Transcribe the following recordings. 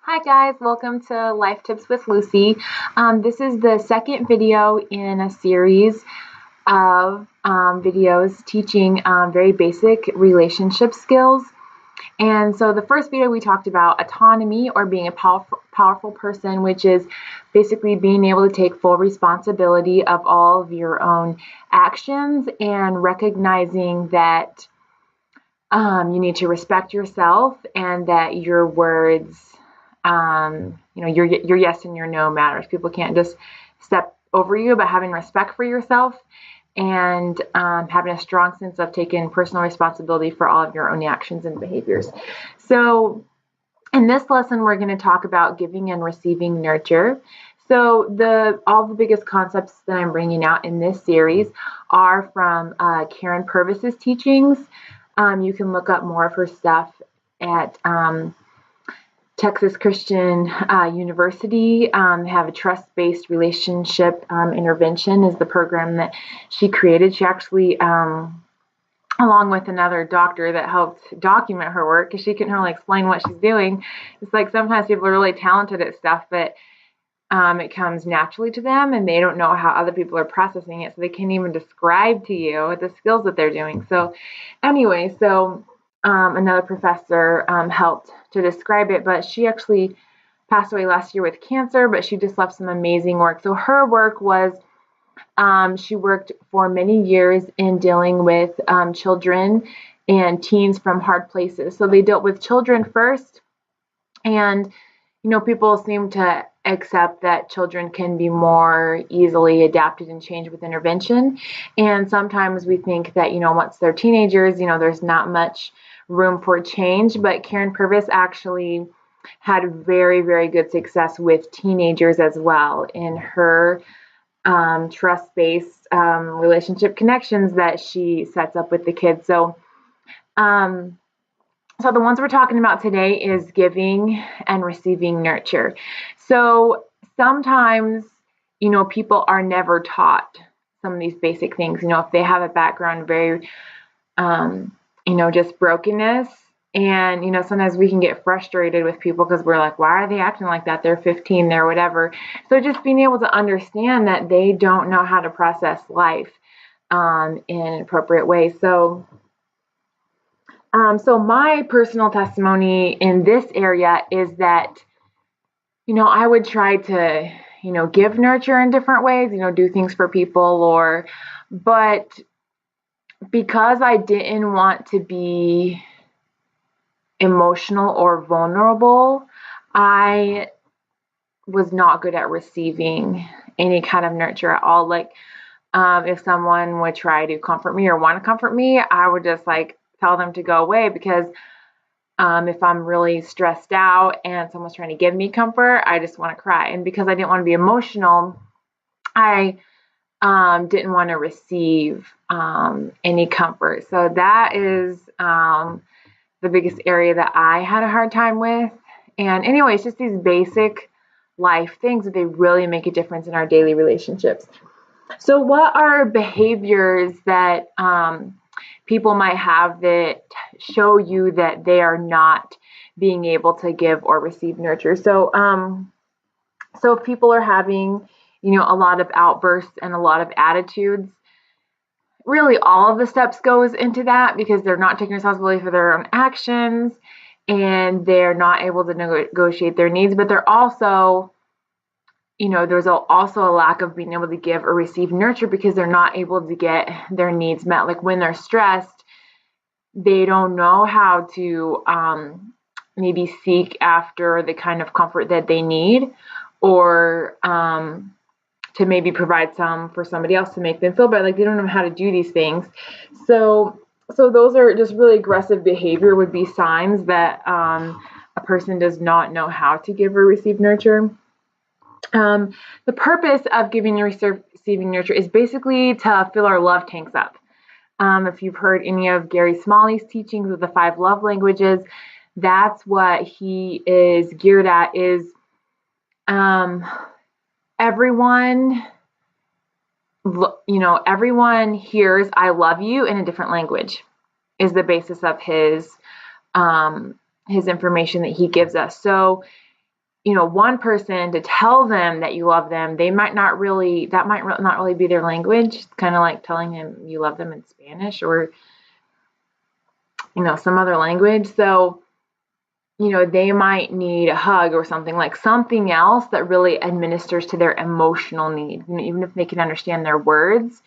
Hi guys, welcome to Life Tips with Lucy. This is the second video in a series of videos teaching very basic relationship skills. And so the first video we talked about autonomy, or being a powerful person, which is basically being able to take full responsibility of all of your own actions and recognizing that you need to respect yourself and that your words, your yes and your no matters. People can't just step over you, but having respect for yourself and having a strong sense of taking personal responsibility for all of your own actions and behaviors. So in this lesson, we're going to talk about giving and receiving nurture. So all the biggest concepts that I'm bringing out in this series are from Karen Purvis's teachings. You can look up more of her stuff at Texas Christian University. Have a trust-based relationship intervention is the program that she created. She actually, along with another doctor that helped document her work, because she couldn't really explain what she's doing. It's like sometimes people are really talented at stuff, but it comes naturally to them and they don't know how other people are processing it, so they can't even describe to you the skills that they're doing. So anyway, another professor helped to describe it, but she actually passed away last year with cancer, but she just left some amazing work. So her work was, she worked for many years in dealing with children and teens from hard places. So they dealt with children first, and people seem to accept that children can be more easily adapted and changed with intervention. And sometimes we think that, once they're teenagers, there's not much room for change. But Karen Purvis actually had very, very good success with teenagers as well in her trust-based relationship connections that she sets up with the kids. So the ones we're talking about today is giving and receiving nurture. So sometimes, people are never taught some of these basic things. If they have a background very, just brokenness. And, sometimes we can get frustrated with people because we're like, why are they acting like that? They're 15, they're whatever. So just being able to understand that they don't know how to process life in an appropriate way. So my personal testimony in this area is that, I would try to, give nurture in different ways, do things for people but because I didn't want to be emotional or vulnerable, I was not good at receiving any kind of nurture at all. Like, if someone would try to comfort me or want to comfort me, I would just tell them to go away, because if I'm really stressed out and someone's trying to give me comfort, I just want to cry. And because I didn't want to be emotional, I didn't want to receive any comfort. So that is the biggest area that I had a hard time with. And anyway, it's just these basic life things that they really make a difference in our daily relationships. So what are behaviors that people might have that show you that they are not being able to give or receive nurture? So if people are having, a lot of outbursts and a lot of attitudes, really all of the steps goes into that, because they're not taking responsibility for their own actions and they're not able to negotiate their needs, but they're also, there's also a lack of being able to give or receive nurture because they're not able to get their needs met. Like when they're stressed, they don't know how to maybe seek after the kind of comfort that they need, or to maybe provide some for somebody else to make them feel better. Like they don't know how to do these things. So those are just really aggressive behavior would be signs that a person does not know how to give or receive nurture. The purpose of giving and receiving nurture is basically to fill our love tanks up. If you've heard any of Gary Smalley's teachings of the 5 love languages, that's what he is geared at, is everyone hears I love you in a different language, is the basis of his information that he gives us. So one person to tell them that you love them, that might not really be their language. It's kind of like telling them you love them in Spanish or, some other language. So, they might need a hug or something, like something else that really administers to their emotional need. Even if they can understand their words,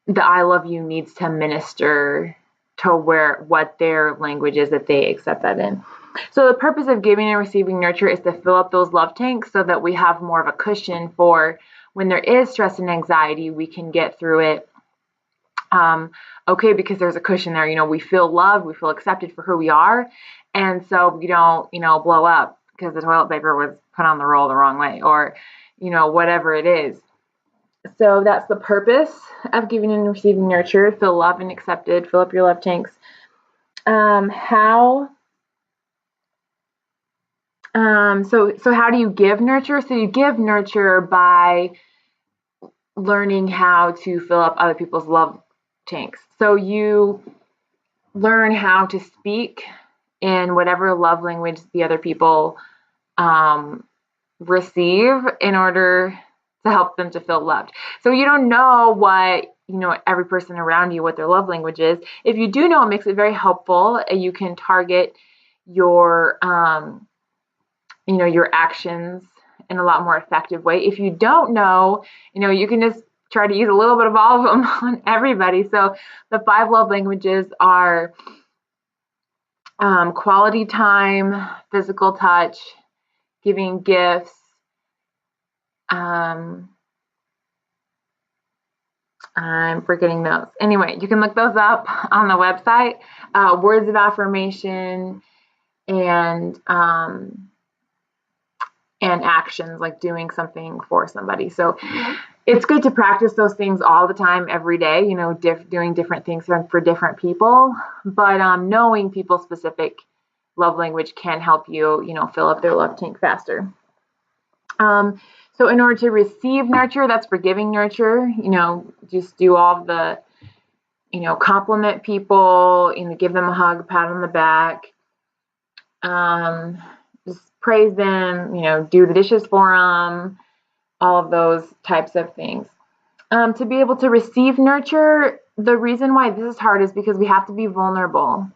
the I love you needs to minister to what their language is that they accept that in. So the purpose of giving and receiving nurture is to fill up those love tanks so that we have more of a cushion for when there is stress and anxiety, we can get through it. Okay, because there's a cushion there. We feel loved, we feel accepted for who we are. And so we don't, blow up because the toilet paper was put on the roll the wrong way or, whatever it is. So that's the purpose of giving and receiving nurture. Feel loved and accepted. Fill up your love tanks. So how do you give nurture? So you give nurture by learning how to fill up other people's love tanks. So you learn how to speak in whatever love language the other people receive in order to help them to feel loved. So you don't know what, every person around you, what their love language is. If you do know, it makes it very helpful. You can target your, your actions in a lot more effective way. If you don't know, you can just try to use a little bit of all of them on everybody. So the 5 love languages are quality time, physical touch, giving gifts, I'm forgetting those. Anyway, you can look those up on the website. Words of affirmation and actions, like doing something for somebody. So it's good to practice those things all the time, every day, doing different things for different people. But knowing people's specific love language can help you, fill up their love tank faster. So in order to receive nurture, that's for giving nurture, just do all the, compliment people, give them a hug, pat on the back, just praise them, do the dishes for them, all of those types of things. To be able to receive nurture, the reason why this is hard is because we have to be vulnerable.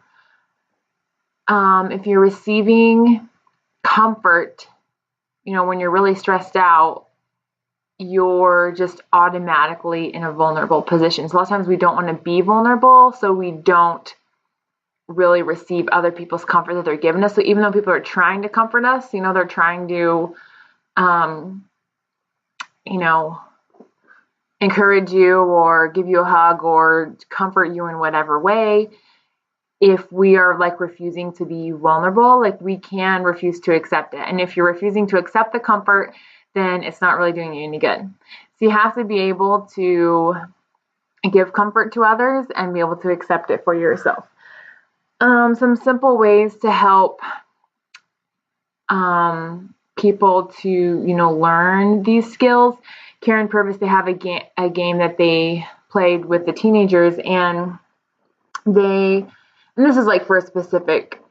If you're receiving comfort, when you're really stressed out, you're just automatically in a vulnerable position. So a lot of times we don't want to be vulnerable, so we don't really receive other people's comfort that they're giving us. So even though people are trying to comfort us, they're trying to, encourage you or give you a hug or comfort you in whatever way, if we are refusing to be vulnerable, we can refuse to accept it. And if you're refusing to accept the comfort, then it's not really doing you any good. So you have to be able to give comfort to others and be able to accept it for yourself. Some simple ways to help people to, learn these skills. Karen Purvis, they have a game that they played with the teenagers, and this is for a specific,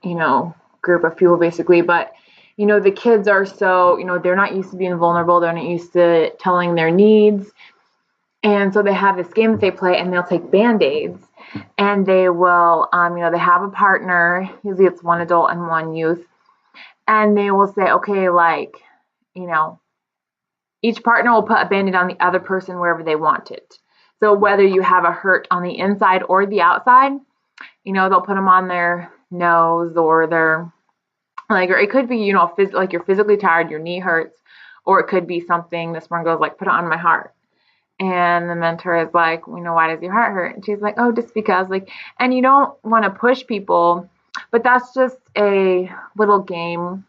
group of people basically, but the kids are so, they're not used to being vulnerable. They're not used to telling their needs. And so they have this game that they play, and they'll take Band-Aids, and they will, they have a partner. Usually it's one adult and one youth. And they will say, okay, each partner will put a Band-Aid on the other person wherever they want it. So whether you have a hurt on the inside or the outside, they'll put them on their nose or their, or it could be, you're physically tired, your knee hurts, or it could be something, this one goes put it on my heart. And the mentor is like, why does your heart hurt? And she's like, oh, just because, and you don't want to push people, but that's just a little game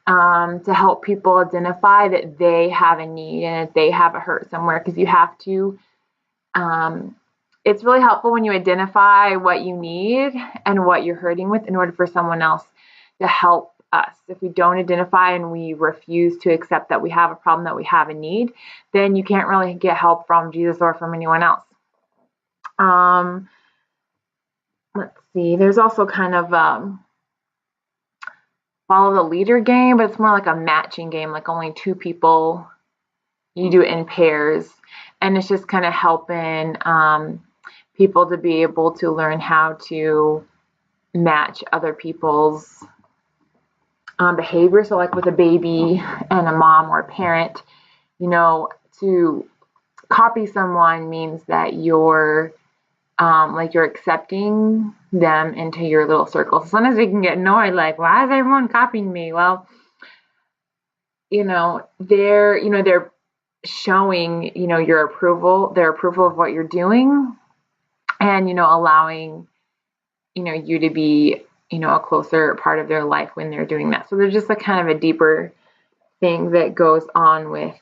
to help people identify that they have a need and that they have a hurt somewhere, because you have to, it's really helpful when you identify what you need and what you're hurting with in order for someone else to help us. If we don't identify and we refuse to accept that we have a problem, that we have a need, then you can't really get help from Jesus or from anyone else. Let's see, there's also kind of follow the leader game, but it's more like a matching game, like only two people, you do it in pairs. And it's just kind of helping people to be able to learn how to match other people's behavior. So, like with a baby and a mom or a parent, to copy someone means that you're you're accepting them into your little circle. So sometimes we can get annoyed, like, why is everyone copying me? Well, they're showing, your approval, their approval of what you're doing, and, allowing, you to be, a closer part of their life when they're doing that. So there's just a kind of a deeper thing that goes on with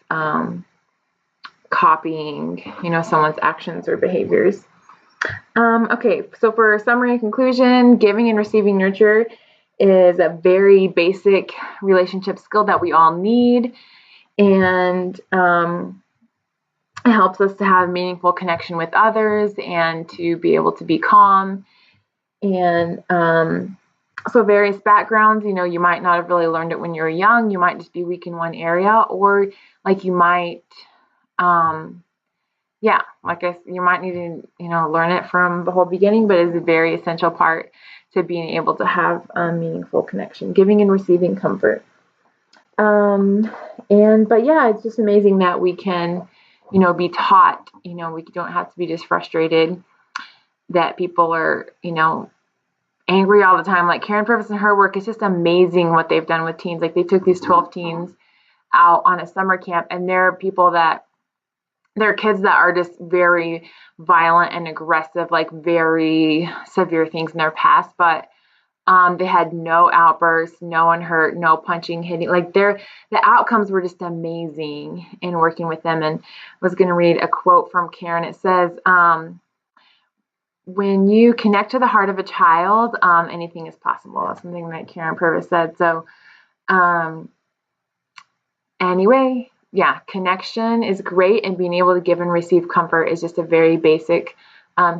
copying, someone's actions or behaviors. Okay, so for summary and conclusion, giving and receiving nurture is a very basic relationship skill that we all need, and it helps us to have meaningful connection with others and to be able to be calm. And so various backgrounds, you might not have really learned it when you were young. You might just be weak in one area, or like you might you might need to, learn it from the whole beginning, but it's a very essential part to being able to have a meaningful connection, giving and receiving comfort. But yeah, it's just amazing that we can, be taught, we don't have to be just frustrated that people are, angry all the time. Like Karen Purvis and her work, it's just amazing what they've done with teens. Like they took these 12 teens out on a summer camp, and there are kids that are just very violent and aggressive, like very severe things in their past, but they had no outbursts, no one hurt, no punching, hitting. Like the outcomes were just amazing in working with them. And I was going to read a quote from Karen. It says, when you connect to the heart of a child, anything is possible. That's something that Karen Purvis said. So anyway, yeah, connection is great, and being able to give and receive comfort is just a very basic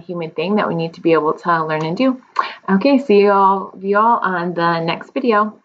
human thing that we need to be able to learn and do. Okay, see you all on the next video.